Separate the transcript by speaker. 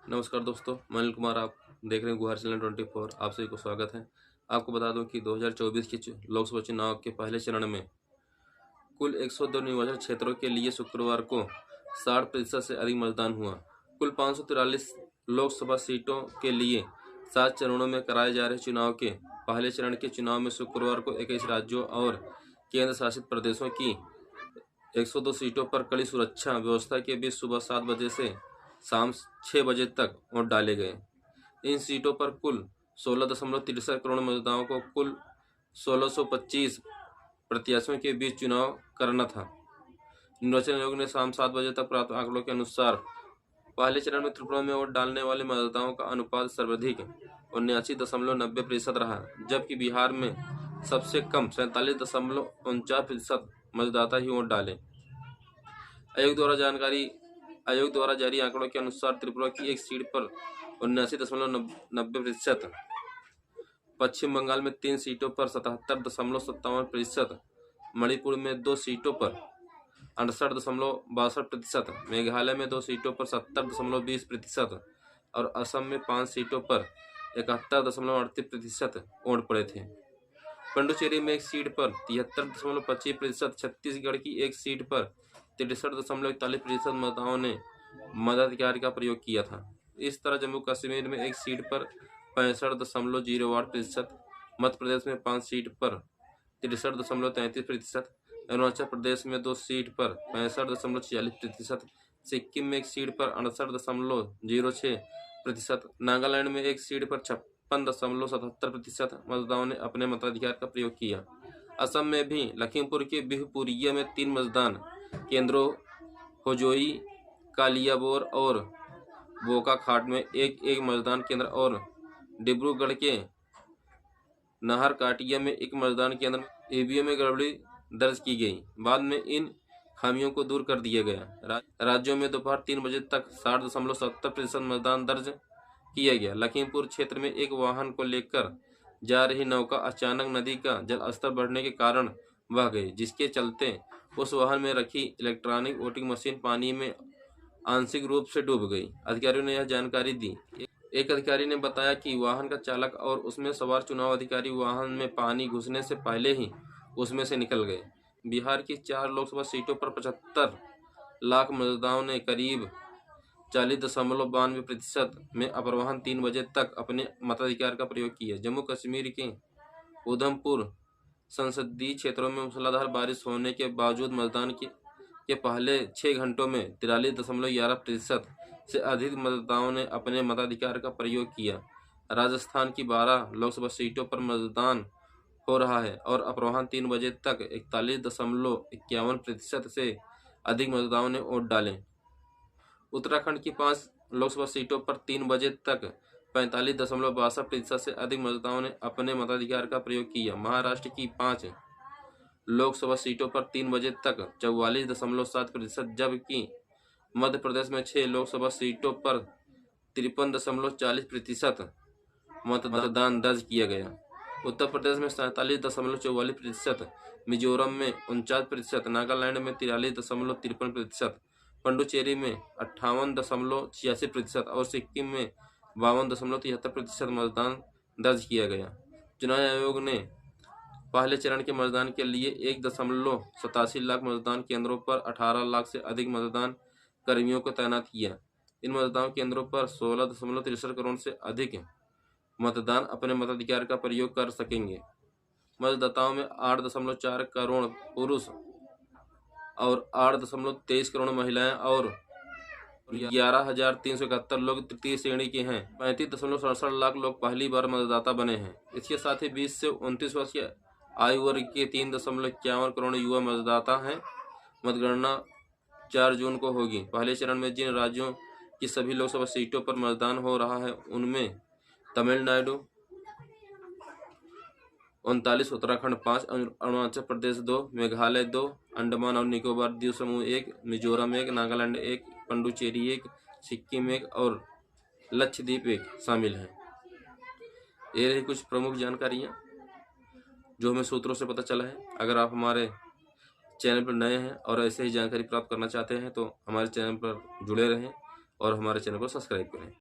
Speaker 1: नमस्कार दोस्तों, मैं अनिल कुमार। आप देख रहे हैं गुहार चैनल 24। आप सभी को स्वागत है। आपको बता दूं कि 2024 के लोकसभा चुनाव के पहले चरण में कुल 102 निर्वाचन क्षेत्रों के लिए शुक्रवार को 60% से अधिक मतदान हुआ। कुल 543 लोकसभा सीटों के लिए 7 चरणों में कराए जा रहे चुनाव के पहले चरण के चुनाव में शुक्रवार को 21 राज्यों और केंद्र शासित प्रदेशों की 102 सीटों पर कड़ी सुरक्षा व्यवस्था के बीच सुबह 7 बजे से शाम 6 बजे तक वोट डाले गए। इन सीटों पर कुल 16.63 करोड़ मतदाताओं को कुल 1625 प्रत्याशियों के बीच चुनाव करना था। निर्वाचन आयोग ने शाम 7 बजे तक प्राप्त आंकड़ों के अनुसार पहले चरण में त्रिपुरा में वोट डालने वाले मतदाताओं का अनुपात सर्वाधिक 79.90% रहा, जबकि बिहार में सबसे कम 47.49% मतदाता ही वोट डाले। आयोग द्वारा जारी आंकड़ों के अनुसार त्रिपुरा की एक सीट पर 79.90%, पश्चिम बंगाल में 3 सीटों पर 77.57%, मणिपुर में 2 सीटों पर 68.62%, मेघालय में 2 सीटों पर 70.20% और असम में 5 सीटों पर 71.38% वोट पड़े थे। पुडुचेरी में एक सीट पर 73.25%, छत्तीसगढ़ की एक सीट पर 63.41% मतदाताओं ने मताधिकार का प्रयोग किया था। इस तरह जम्मू कश्मीर में एक सीट पर 65.08%, मध्य प्रदेश में 5 सीट पर 63.33%, अरुणाचल प्रदेश में 2 सीट पर 65.46%, सिक्किम में एक सीट पर 68.06%, नागालैंड में एक सीट पर 56.77% मतदाताओं ने अपने मताधिकार का प्रयोग किया। असम में भी लखीमपुर के बिहपुरिया में 3 मतदान केंद्रों, होजोई, कालियाबोर और बोकाखाट में एक मतदान केंद्र और डिब्रूगढ़ के नाहरकटिया में एक मतदान केंद्र ईवीएम में गड़बड़ी दर्ज की गई। बाद में इन खामियों को दूर कर दिया गया। राज्यों में दोपहर 3 बजे तक 60.70% मतदान दर्ज किया गया। लखीमपुर क्षेत्र में एक वाहन को लेकर जा रही नौका अचानक नदी का जल स्तर बढ़ने के कारण बह गई, जिसके चलते उस वाहन में रखी इलेक्ट्रॉनिक वोटिंग मशीन पानी में आंशिक रूप से डूब गई। अधिकारियों ने यह जानकारी दी। एक अधिकारी ने बताया कि वाहन का चालक और उसमें सवार चुनाव अधिकारी वाहन में पानी घुसने से पहले ही उसमें से निकल गए। बिहार की 4 लोकसभा सीटों पर 75 लाख मतदाताओं ने करीब 40.92% में अपराह्न 3 बजे तक अपने मताधिकार का प्रयोग किया। जम्मू कश्मीर के उधमपुर संसदीय क्षेत्रों में मूसलाधार बारिश होने के बावजूद मतदान के पहले 6 घंटों में 43.11% से अधिक मतदाताओं ने अपने मताधिकार का प्रयोग किया। राजस्थान की 12 लोकसभा सीटों पर मतदान हो रहा है और अपराह्न 3 बजे तक 41.51% से अधिक मतदाताओं ने वोट डाले। उत्तराखंड की 5 लोकसभा सीटों पर 3 बजे तक 45.62% से अधिक मतदाताओं ने अपने मताधिकार का प्रयोग किया। महाराष्ट्र की 5 लोकसभा सीटों पर 3 बजे तक 44.7%, जबकि मध्य प्रदेश में 6 लोकसभा सीटों पर 53.40% मतदान दर्ज किया गया। उत्तर प्रदेश में 47.44%, मिजोरम में 49%, नागालैंड में 43.53%, पुडुचेरी में 58.86% और सिक्किम में 52.73% मतदान दर्ज किया गया। चुनाव आयोग ने पहले चरण के मतदान के लिए 1.87 लाख मतदान केंद्रों पर 18 लाख से अधिक मतदान कर्मियों को तैनात किया। इन मतदान केंद्रों पर 16.63 करोड़ से अधिक मतदान अपने मताधिकार का प्रयोग कर सकेंगे। मतदाताओं में 8.4 करोड़ पुरुष और 8.23 करोड़ महिलाएं और 11,371 लोग तृतीय श्रेणी के हैं। 35.67 लाख लोग पहली बार मतदाता बने हैं। इसके साथ ही 20 से 29 वर्ष के आयु वर्ग के 3.51 करोड़ युवा मतदाता हैं। मतगणना 4 जून को होगी। पहले चरण में जिन राज्यों की सभी लोकसभा सीटों पर मतदान हो रहा है उनमें तमिलनाडु 39, उत्तराखंड 5, अरुणाचल प्रदेश 2, मेघालय 2, अंडमान और निकोबार द्वीप समूह 1, मिजोरम 1, नागालैंड 1, पुडुचेरी 1, सिक्किम 1 और लक्षद्वीप 1 शामिल हैं। ये रही कुछ प्रमुख जानकारियाँ जो हमें सूत्रों से पता चला है। अगर आप हमारे चैनल पर नए हैं और ऐसे ही जानकारी प्राप्त करना चाहते हैं तो हमारे चैनल पर जुड़े रहें और हमारे चैनल को सब्सक्राइब करें।